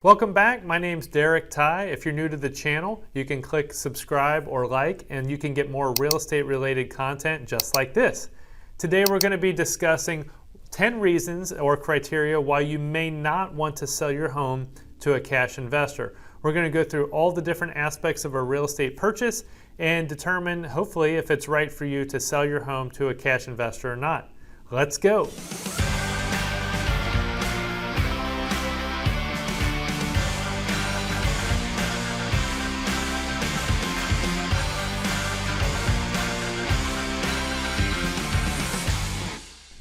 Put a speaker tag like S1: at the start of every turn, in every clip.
S1: Welcome back. My name's Derek Ty. If you're new to the channel, you can click subscribe or like, and you can get more real estate related content just like this. Today we're going to be discussing 10 reasons or criteria why you may not want to sell your home to a cash investor. We're going to go through all the different aspects of a real estate purchase and determine, hopefully, if it's right for you to sell your home to a cash investor or not. Let's go.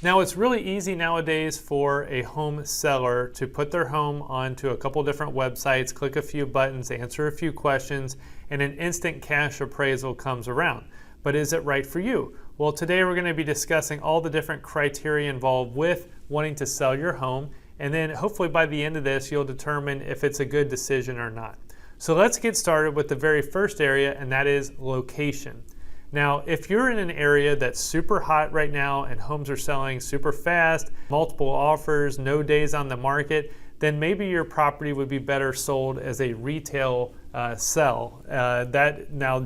S1: Now, it's really easy nowadays for a home seller to put their home onto a couple different websites, click a few buttons, answer a few questions, and an instant cash appraisal comes around. But is it right for you? Well, today we're going to be discussing all the different criteria involved with wanting to sell your home, and then hopefully by the end of this, you'll determine if it's a good decision or not. So let's get started with the very first area, and that is location. Now, if you're in an area that's super hot right now and homes are selling super fast, multiple offers, no days on the market, then maybe your property would be better sold as a retail sell.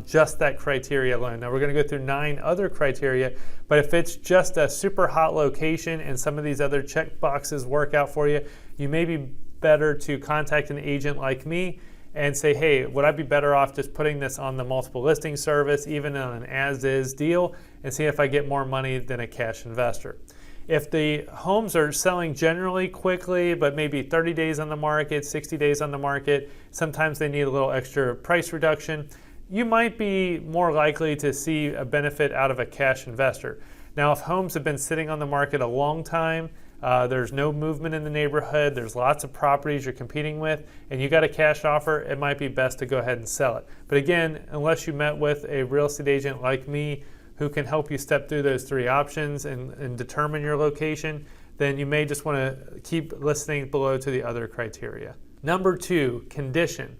S1: Just that criteria alone. Now, we're going to go through 9 other criteria, but if it's just a super hot location and some of these other check boxes work out for you, you may be better to contact an agent like me and say, hey, would I be better off just putting this on the multiple listing service, even on an as-is deal, and see if I get more money than a cash investor. If the homes are selling generally quickly, but maybe 30 days on the market, 60 days on the market, sometimes they need a little extra price reduction, you might be more likely to see a benefit out of a cash investor. Now, if homes have been sitting on the market a long time, there's no movement in the neighborhood, there's lots of properties you're competing with, and you got a cash offer, it might be best to go ahead and sell it. But again, unless you met with a real estate agent like me who can help you step through those 3 options and determine your location, then you may just want to keep listening below to the other criteria. Number 2, condition.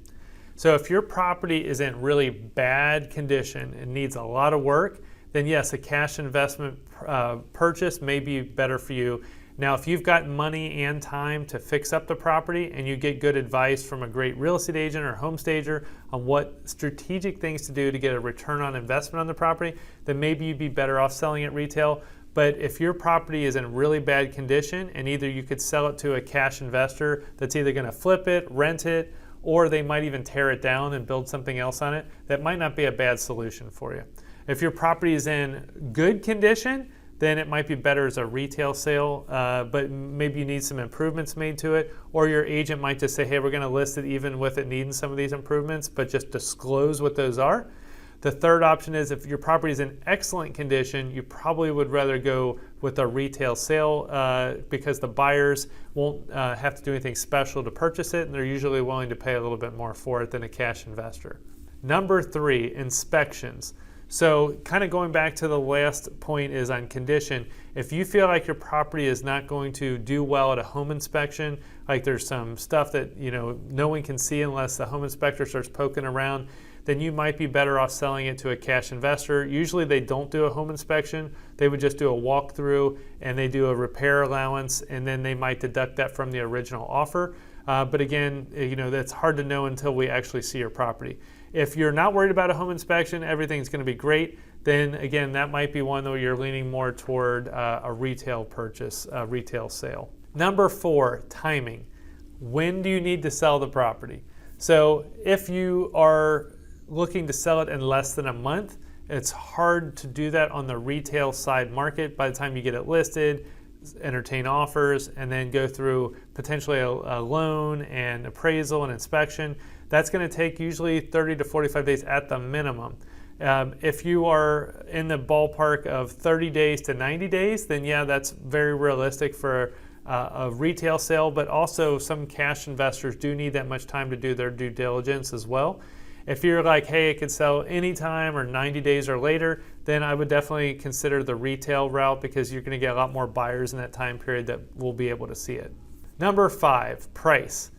S1: So if your property is in really bad condition and needs a lot of work, then yes, a cash investment purchase may be better for you. Now, if you've got money and time to fix up the property and you get good advice from a great real estate agent or home stager on what strategic things to do to get a return on investment on the property, then maybe you'd be better off selling it retail. But if your property is in really bad condition and either you could sell it to a cash investor that's either going to flip it, rent it, or they might even tear it down and build something else on it, that might not be a bad solution for you. If your property is in good condition, then it might be better as a retail sale, but maybe you need some improvements made to it, or your agent might just say, hey, we're going to list it even with it needing some of these improvements, but just disclose what those are. The third option is if your property is in excellent condition, you probably would rather go with a retail sale because the buyers won't have to do anything special to purchase it, and they're usually willing to pay a little bit more for it than a cash investor. Number 3, inspections. So kind of going back to the last point is on condition. If you feel like your property is not going to do well at a home inspection, like there's some stuff that no one can see unless the home inspector starts poking around, then you might be better off selling it to a cash investor. Usually they don't do a home inspection. They would just do a walkthrough and they do a repair allowance, and then they might deduct that from the original offer. But again, that's hard to know until we actually see your property. If you're not worried about a home inspection, everything's going to be great, then again, that might be one where you're leaning more toward a retail purchase, a retail sale. Number 4, timing. When do you need to sell the property? So if you are looking to sell it in less than a month, it's hard to do that on the retail side market. By the time you get it listed, entertain offers, and then go through potentially a loan and appraisal and inspection, that's going to take usually 30 to 45 days at the minimum. If you are in the ballpark of 30 days to 90 days, then yeah, that's very realistic for a retail sale, but also some cash investors do need that much time to do their due diligence as well. If you're like, hey, it could sell anytime or 90 days or later, then I would definitely consider the retail route because you're going to get a lot more buyers in that time period that will be able to see it. Number 5, price.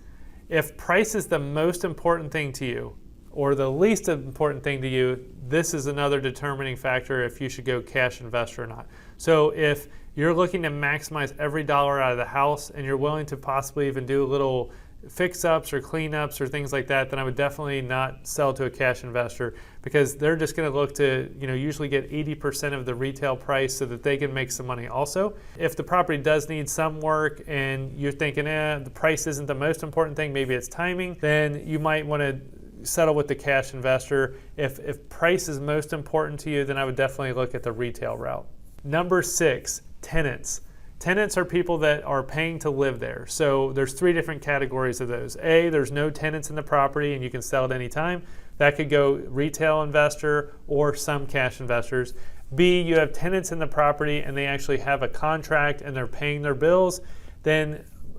S1: If price is the most important thing to you or the least important thing to you, this is another determining factor if you should go cash investor or not. So if you're looking to maximize every dollar out of the house and you're willing to possibly even do a little fix-ups or cleanups or things like that, then I would definitely not sell to a cash investor, because they're just going to look to, usually get 80% of the retail price so that they can make some money also. If the property does need some work and you're thinking, the price isn't the most important thing, maybe it's timing, then you might want to settle with the cash investor. If price is most important to you, then I would definitely look at the retail route. Number 6, tenants. Tenants are people that are paying to live there. So there's 3 different categories of those. A, there's no tenants in the property and you can sell at any time. That could go retail investor or some cash investors. B, you have tenants in the property and they actually have a contract and they're paying their bills.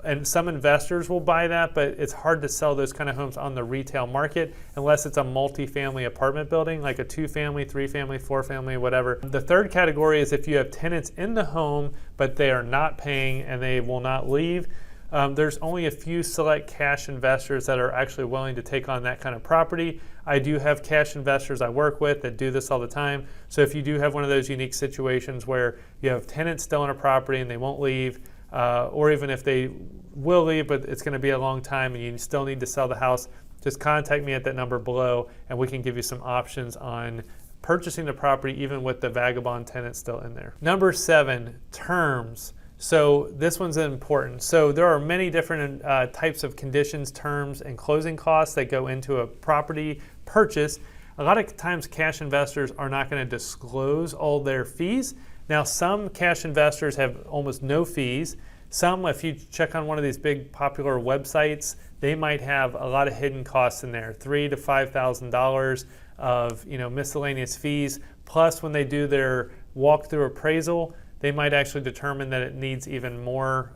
S1: And some investors will buy that, but it's hard to sell those kind of homes on the retail market unless it's a multi-family apartment building, like a 2-family, 3-family, 4-family, whatever. The third category is if you have tenants in the home, but they are not paying and they will not leave. There's only a few select cash investors that are actually willing to take on that kind of property. I do have cash investors I work with that do this all the time. So if you do have one of those unique situations where you have tenants still in a property and they won't leave, or even if they will leave, but it's going to be a long time and you still need to sell the house, just contact me at that number below and we can give you some options on purchasing the property even with the vagabond tenant still in there. Number 7, terms. So this one's important. So there are many different types of conditions, terms, and closing costs that go into a property purchase. A lot of times cash investors are not going to disclose all their fees. Now, some cash investors have almost no fees. Some, if you check on one of these big popular websites, they might have a lot of hidden costs in there, $3,000 to $5,000 of miscellaneous fees. Plus, when they do their walkthrough appraisal, they might actually determine that it needs even more,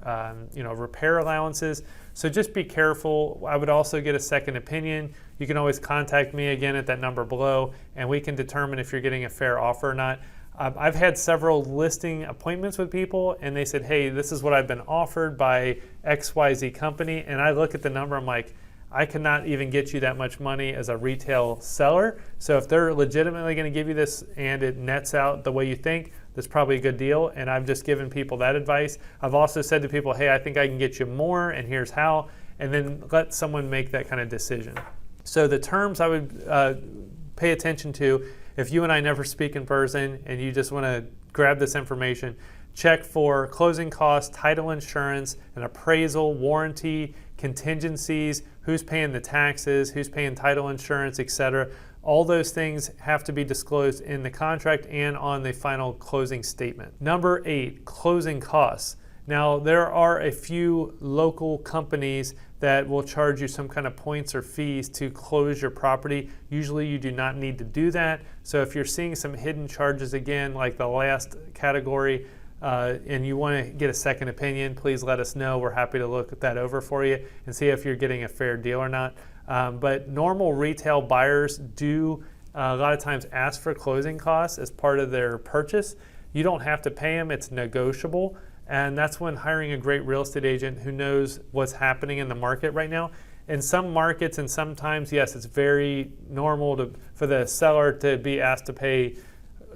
S1: repair allowances. So just be careful. I would also get a second opinion. You can always contact me again at that number below, and we can determine if you're getting a fair offer or not. I've had several listing appointments with people and they said, hey, this is what I've been offered by XYZ company. And I look at the number, I'm like, I cannot even get you that much money as a retail seller. So if they're legitimately going to give you this and it nets out the way you think, that's probably a good deal. And I've just given people that advice. I've also said to people, hey, I think I can get you more and here's how. And then let someone make that kind of decision. So the terms I would pay attention to. If you and I never speak in person and you just want to grab this information, check for closing costs, title insurance, an appraisal, warranty, contingencies, who's paying the taxes, who's paying title insurance, etc. All those things have to be disclosed in the contract and on the final closing statement. Number 8, closing costs. Now, there are a few local companies that will charge you some kind of points or fees to close your property. Usually you do not need to do that. So if you're seeing some hidden charges again, like the last category, and you want to get a second opinion, please let us know. We're happy to look that over for you and see if you're getting a fair deal or not. But normal retail buyers do a lot of times ask for closing costs as part of their purchase. You don't have to pay them, it's negotiable. And that's when hiring a great real estate agent who knows what's happening in the market right now. In some markets and sometimes, yes, it's very normal for the seller to be asked to pay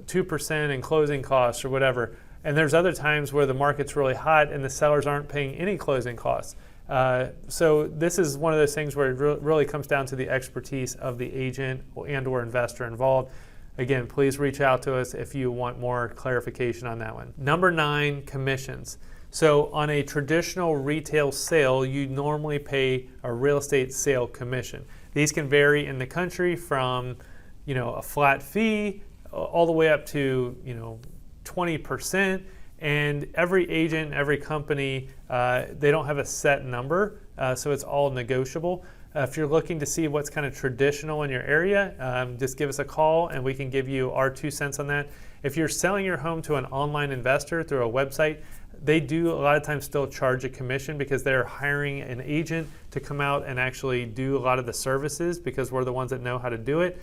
S1: 2% in closing costs or whatever. And there's other times where the market's really hot and the sellers aren't paying any closing costs. So this is one of those things where it really comes down to the expertise of the agent and or investor involved. Again, please reach out to us if you want more clarification on that one. Number 9, commissions. So on a traditional retail sale, you normally pay a real estate sale commission. These can vary in the country from, a flat fee all the way up to, 20%. And every agent, every company, they don't have a set number, so it's all negotiable. If you're looking to see what's kind of traditional in your area, just give us a call and we can give you our 2 cents on that. If you're selling your home to an online investor through a website, they do a lot of times still charge a commission because they're hiring an agent to come out and actually do a lot of the services because we're the ones that know how to do it.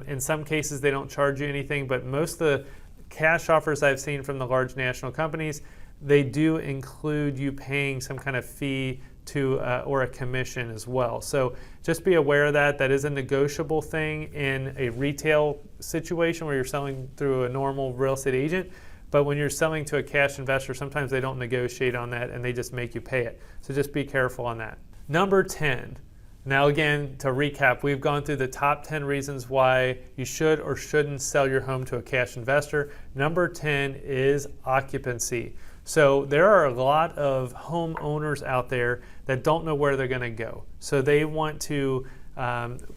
S1: In some cases, they don't charge you anything, but most of the cash offers I've seen from the large national companies, they do include you paying some kind of fee to or a commission as well. So just be aware of that. That is a negotiable thing in a retail situation where you're selling through a normal real estate agent. But when you're selling to a cash investor, sometimes they don't negotiate on that and they just make you pay it. So just be careful on that. Number 10. Now again, to recap, we've gone through the top 10 reasons why you should or shouldn't sell your home to a cash investor. Number 10 is occupancy. So there are a lot of homeowners out there that don't know where they're going to go. So they want to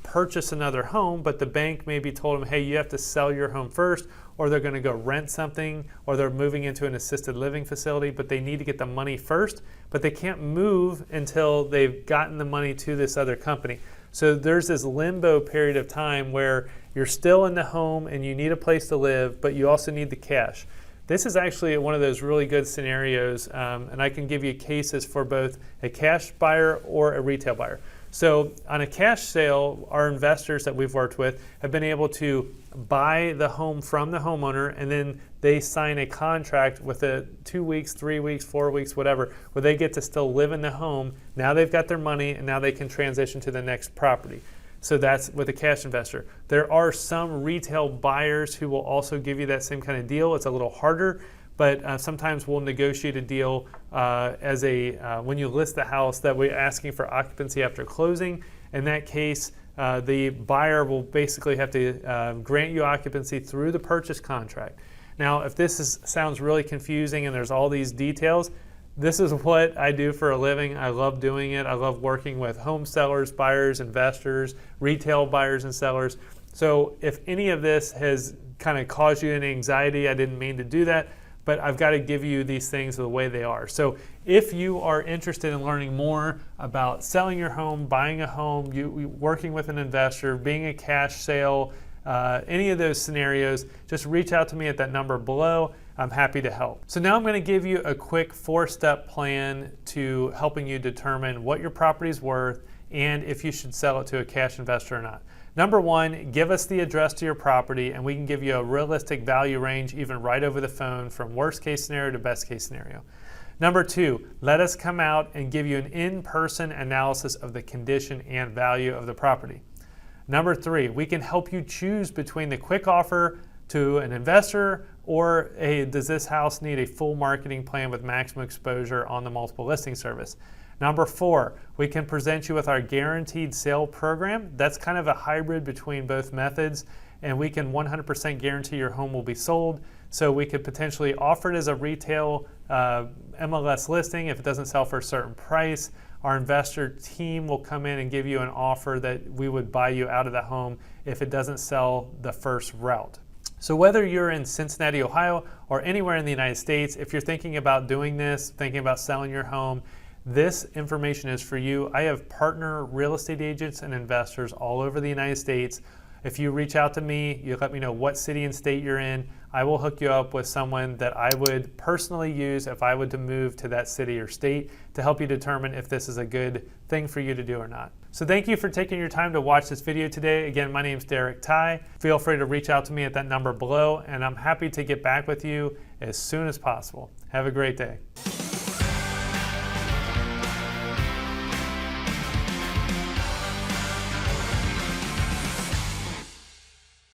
S1: purchase another home, but the bank maybe told them, hey, you have to sell your home first, or they're going to go rent something, or they're moving into an assisted living facility, but they need to get the money first, but they can't move until they've gotten the money to this other company. So there's this limbo period of time where you're still in the home and you need a place to live, but you also need the cash. This is actually one of those really good scenarios, and I can give you cases for both a cash buyer or a retail buyer. So on a cash sale, our investors that we've worked with have been able to buy the home from the homeowner, and then they sign a contract with 2 weeks, 3 weeks, 4 weeks, whatever, where they get to still live in the home. Now they've got their money, and now they can transition to the next property. So that's with a cash investor. There are some retail buyers who will also give you that same kind of deal. It's a little harder, but sometimes we'll negotiate a deal when you list the house that we're asking for occupancy after closing. In that case, the buyer will basically have to grant you occupancy through the purchase contract. Now, if this sounds really confusing and there's all these details, this is what I do for a living. I love doing it. I love working with home sellers, buyers, investors, retail buyers and sellers. So if any of this has kind of caused you any anxiety, I didn't mean to do that, but I've got to give you these things the way they are. So if you are interested in learning more about selling your home, buying a home, you working with an investor, being a cash sale, any of those scenarios, just reach out to me at that number below. I'm happy to help. So now I'm going to give you a quick 4-step plan to helping you determine what your property is worth and if you should sell it to a cash investor or not. Number 1, give us the address to your property and we can give you a realistic value range even right over the phone from worst case scenario to best case scenario. Number 2, let us come out and give you an in-person analysis of the condition and value of the property. Number 3, we can help you choose between the quick offer to an investor or does this house need a full marketing plan with maximum exposure on the multiple listing service. Number 4, we can present you with our guaranteed sale program. That's kind of a hybrid between both methods, and we can 100% guarantee your home will be sold. So we could potentially offer it as a retail MLS listing if it doesn't sell for a certain price. Our investor team will come in and give you an offer that we would buy you out of the home if it doesn't sell the first route. So whether you're in Cincinnati, Ohio, or anywhere in the United States, if you're thinking about doing this, thinking about selling your home, this information is for you. I have partner real estate agents and investors all over the United States. If you reach out to me, you let me know what city and state you're in, I will hook you up with someone that I would personally use if I would to move to that city or state to help you determine if this is a good thing for you to do or not. So thank you for taking your time to watch this video today. Again, my name's Derek Ty. Feel free to reach out to me at that number below, and I'm happy to get back with you as soon as possible. Have a great day.